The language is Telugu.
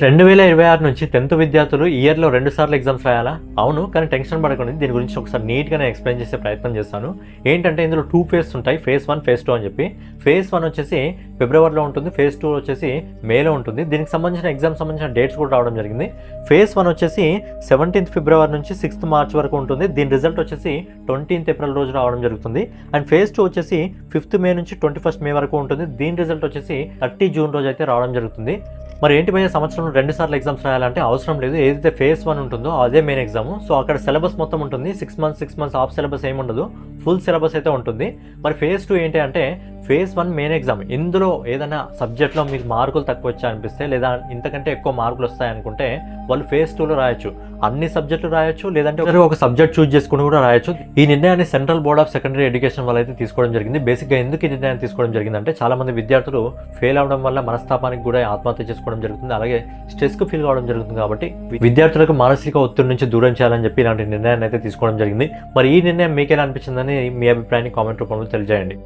2026 నుంచి 10th విద్యార్థులు ఇయర్లో 2 సార్లు ఎగ్జామ్స్ రాయాలా? అవును, కానీ టెన్షన్ పడకండి. దీని గురించి ఒకసారి నీట్గా నేను ఎక్స్ప్లెయిన్ చేసే ప్రయత్నం చేస్తాను. ఏంటంటే ఇందులో 2 ఫేజ్ ఉంటాయి, ఫేజ్ 1, ఫేజ్ 2 అని చెప్పి. ఫేజ్ 1 వచ్చేసి ఫిబ్రవరిలో ఉంటుంది, ఫేజ్ 2 వచ్చేసి మేలో ఉంటుంది. దీనికి సంబంధించిన ఎగ్జామ్ సంబంధించిన డేట్స్ కూడా రావడం జరిగింది. ఫేజ్ 1 వచ్చేసి 17th ఫిబ్రవరి నుంచి 6th మార్చ్ వరకు ఉంటుంది. దీని రిజల్ట్ వచ్చేసి 20th ఏప్రిల్ రోజు రావడం జరుగుతుంది. అండ్ ఫేజ్ 2 వచ్చేసి 5th మే నుంచి 21st మే వరకు ఉంటుంది. దీని రిజల్ట్ వచ్చేసి 30 జూన్ రోజు అయితే రావడం జరుగుతుంది. మరి ఏంటి భయ్య, సంవత్సరంలో 2 సార్లు ఎగ్జామ్స్ రాయాలంటే అవసరం లేదు. ఏదైతే ఫేజ్ 1 ఉంటుందో అదే మెయిన్ ఎగ్జామ్. సో అక్కడ సిలబస్ మొత్తం ఉంటుంది. 6 మంత్స్ ఆఫ్ సిలబస్ ఏమి ఉండదు, ఫుల్ సిలబస్ అయితే ఉంటుంది. మరి ఫేజ్ 2 ఏంటి అంటే ఫేజ్ 1 మెయిన్ ఎగ్జామ్. ఇందులో ఏదైనా సబ్జెక్ట్లో మీకు మార్కులు తక్కువ వచ్చాయి అనిపిస్తే, లేదా ఇంతకంటే ఎక్కువ మార్కులు వస్తాయి అనుకుంటే వాళ్ళు ఫేజ్ 2లో రాయొచ్చు. అన్ని సబ్జెక్టులు రాయొచ్చు, లేదంటే ఒక సబ్జెక్ట్ చూస్ చేసుకుని కూడా రాయొచ్చు. ఈ నిర్ణయాన్ని central board of secondary education వాళ్ళు అయితే తీసుకోవడం జరిగింది. బేసిక్గా ఎందుకు ఈ నిర్ణయాన్ని తీసుకోవడం జరిగిందంటే చాలా మంది విద్యార్థులు ఫెయిల్ అవడం వల్ల మనస్తాపానికి కూడా ఆత్మహత్య చేసుకోవడం జరుగుతుంది, అలాగే స్ట్రెస్కు ఫీల్ కావడం జరుగుతుంది. కాబట్టి విద్యార్థులకు మానసిక ఒత్తిడి నుంచి దూరం చేయాలని చెప్పి ఇలాంటి నిర్ణయాన్ని అయితే తీసుకోవడం జరిగింది. మరి ఈ నిర్ణయం మీకు ఎలా అనిపించిందని మీ అభిప్రాయాన్ని కామెంట్ రూపంలో తెలియజేయండి.